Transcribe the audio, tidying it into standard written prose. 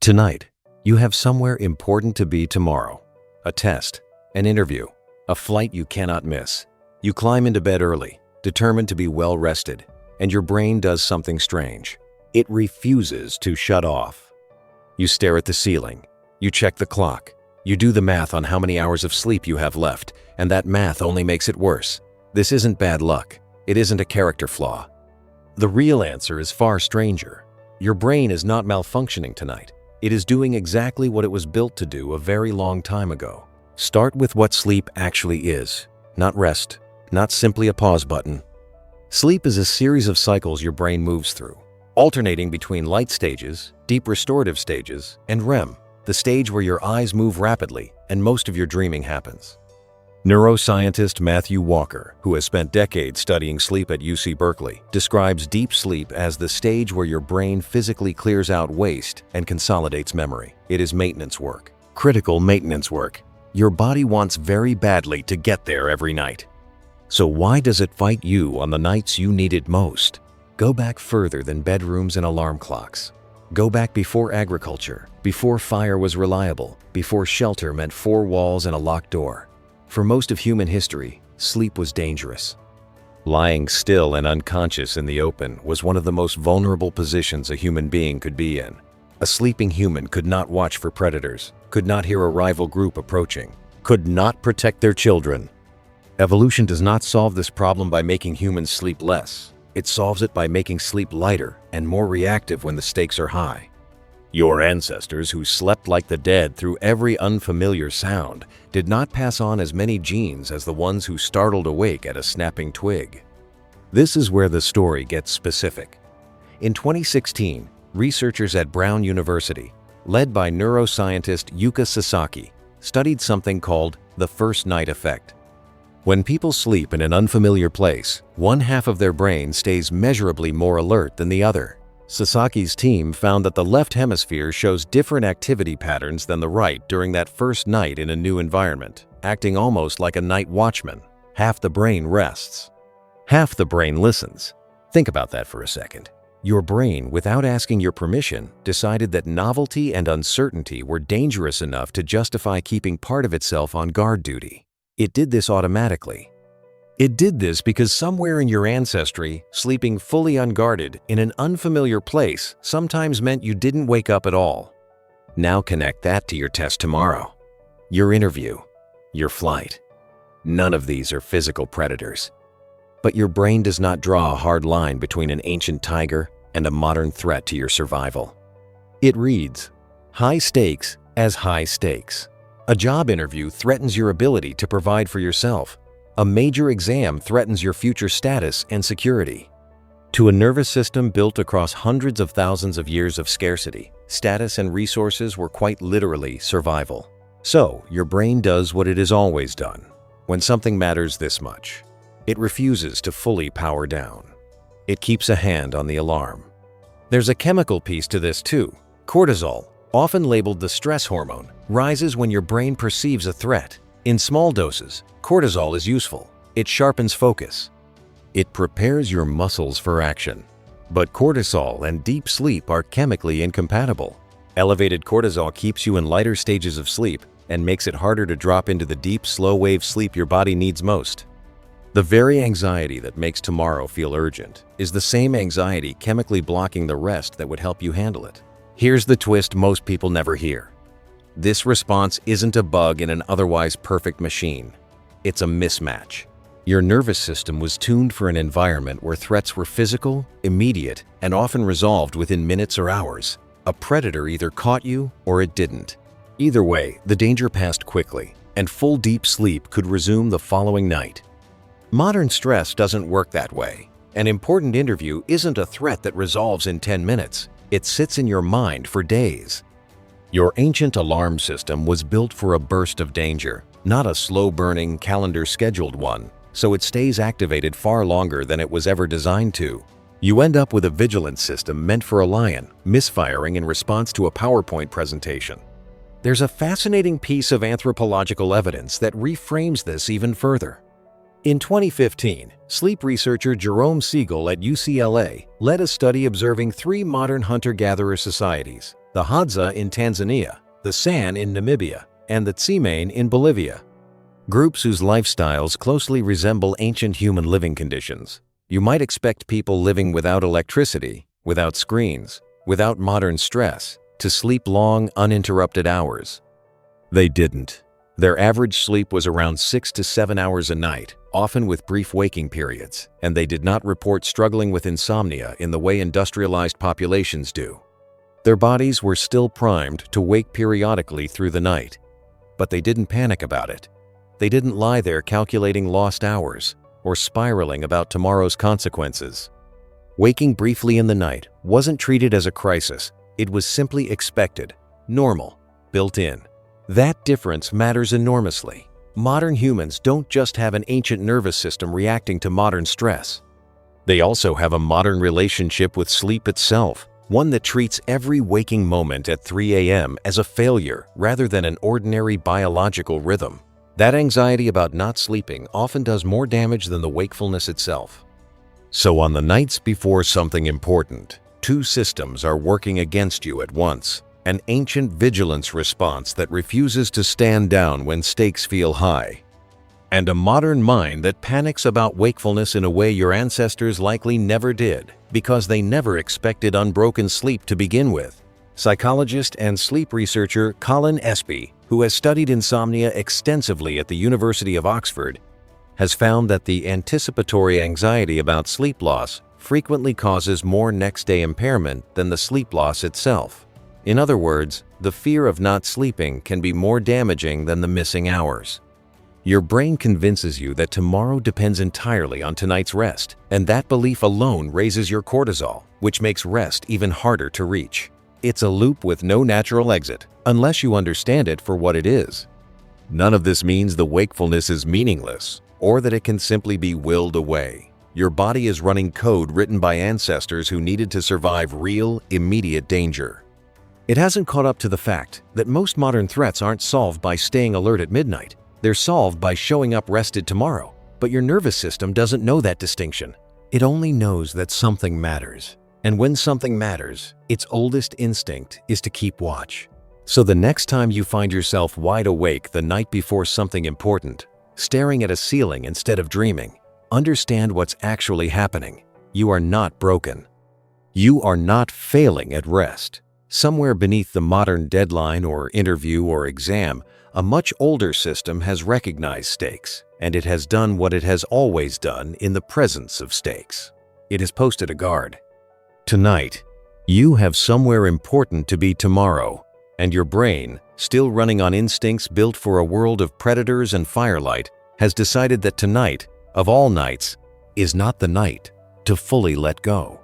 Tonight, you have somewhere important to be tomorrow. A test, an interview, a flight you cannot miss. You climb into bed early, determined to be well rested, and your brain does something strange. It refuses to shut off. You stare at the ceiling. You check the clock. You do the math on how many hours of sleep you have left, and that math only makes it worse. This isn't bad luck. It isn't a character flaw. The real answer is far stranger. Your brain is not malfunctioning tonight. It is doing exactly what it was built to do a very long time ago. Start with what sleep actually is. Not rest, not simply a pause button. Sleep is a series of cycles your brain moves through, alternating between light stages, deep restorative stages, and REM, the stage where your eyes move rapidly and most of your dreaming happens. Neuroscientist Matthew Walker, who has spent decades studying sleep at UC Berkeley, describes deep sleep as the stage where your brain physically clears out waste and consolidates memory. It is maintenance work, critical maintenance work. Your body wants very badly to get there every night. So why does it fight you on the nights you need it most? Go back further than bedrooms and alarm clocks. Go back before agriculture, before fire was reliable, before shelter meant four walls and a locked door. For most of human history, sleep was dangerous. Lying still and unconscious in the open was one of the most vulnerable positions a human being could be in. A sleeping human could not watch for predators, could not hear a rival group approaching, could not protect their children. Evolution does not solve this problem by making humans sleep less. It solves it by making sleep lighter and more reactive when the stakes are high. Your ancestors, who slept like the dead through every unfamiliar sound, did not pass on as many genes as the ones who startled awake at a snapping twig. This is where the story gets specific. In 2016, researchers at Brown University, led by neuroscientist Yuka Sasaki, studied something called the first night effect. When people sleep in an unfamiliar place, one half of their brain stays measurably more alert than the other. Sasaki's team found that the left hemisphere shows different activity patterns than the right during that first night in a new environment, acting almost like a night watchman. Half the brain rests. Half the brain listens. Think about that for a second. Your brain, without asking your permission, decided that novelty and uncertainty were dangerous enough to justify keeping part of itself on guard duty. It did this automatically. It did this because somewhere in your ancestry, sleeping fully unguarded in an unfamiliar place sometimes meant you didn't wake up at all. Now connect that to your test tomorrow, your interview, your flight. None of these are physical predators. But your brain does not draw a hard line between an ancient tiger and a modern threat to your survival. It reads, high stakes as high stakes. A job interview threatens your ability to provide for yourself. A major exam threatens your future status and security. To a nervous system built across hundreds of thousands of years of scarcity, status and resources were quite literally survival. So, your brain does what it has always done. When something matters this much, it refuses to fully power down. It keeps a hand on the alarm. There's a chemical piece to this too. Cortisol, often labeled the stress hormone, rises when your brain perceives a threat. In small doses, cortisol is useful. It sharpens focus. It prepares your muscles for action. But cortisol and deep sleep are chemically incompatible. Elevated cortisol keeps you in lighter stages of sleep and makes it harder to drop into the deep, slow-wave sleep your body needs most. The very anxiety that makes tomorrow feel urgent is the same anxiety chemically blocking the rest that would help you handle it. Here's the twist most people never hear. This response isn't a bug in an otherwise perfect machine. It's a mismatch. Your nervous system was tuned for an environment where threats were physical, immediate, and often resolved within minutes or hours. A predator either caught you or it didn't. Either way, the danger passed quickly, and full deep sleep could resume the following night. Modern stress doesn't work that way. An important interview isn't a threat that resolves in 10 minutes. It sits in your mind for days. Your ancient alarm system was built for a burst of danger, not a slow-burning, calendar-scheduled one, so it stays activated far longer than it was ever designed to. You end up with a vigilance system meant for a lion, misfiring in response to a PowerPoint presentation. There's a fascinating piece of anthropological evidence that reframes this even further. In 2015, sleep researcher Jerome Siegel at UCLA led a study observing 3 modern hunter-gatherer societies, the Hadza in Tanzania, the San in Namibia, and the Tsimane in Bolivia. Groups whose lifestyles closely resemble ancient human living conditions. You might expect people living without electricity, without screens, without modern stress, to sleep long, uninterrupted hours. They didn't. Their average sleep was around 6 to 7 hours a night, often with brief waking periods, and they did not report struggling with insomnia in the way industrialized populations do. Their bodies were still primed to wake periodically through the night, but they didn't panic about it. They didn't lie there calculating lost hours or spiraling about tomorrow's consequences. Waking briefly in the night wasn't treated as a crisis. It was simply expected, normal, built in. That difference matters enormously. Modern humans don't just have an ancient nervous system reacting to modern stress. They also have a modern relationship with sleep itself, one that treats every waking moment at 3 a.m. as a failure rather than an ordinary biological rhythm. That anxiety about not sleeping often does more damage than the wakefulness itself. So on the nights before something important, two systems are working against you at once. An ancient vigilance response that refuses to stand down when stakes feel high, and a modern mind that panics about wakefulness in a way your ancestors likely never did, because they never expected unbroken sleep to begin with. Psychologist and sleep researcher Colin Espy, who has studied insomnia extensively at the University of Oxford, has found that the anticipatory anxiety about sleep loss frequently causes more next-day impairment than the sleep loss itself. In other words, the fear of not sleeping can be more damaging than the missing hours. Your brain convinces you that tomorrow depends entirely on tonight's rest, and that belief alone raises your cortisol, which makes rest even harder to reach. It's a loop with no natural exit, unless you understand it for what it is. None of this means the wakefulness is meaningless, or that it can simply be willed away. Your body is running code written by ancestors who needed to survive real, immediate danger. It hasn't caught up to the fact that most modern threats aren't solved by staying alert at midnight. They're solved by showing up rested tomorrow. But your nervous system doesn't know that distinction. It only knows that something matters. And when something matters, its oldest instinct is to keep watch. So the next time you find yourself wide awake the night before something important, staring at a ceiling instead of dreaming, understand what's actually happening. You are not broken. You are not failing at rest. Somewhere beneath the modern deadline or interview or exam, a much older system has recognized stakes, and it has done what it has always done in the presence of stakes. It has posted a guard. Tonight, you have somewhere important to be tomorrow, and your brain, still running on instincts built for a world of predators and firelight, has decided that tonight, of all nights, is not the night to fully let go.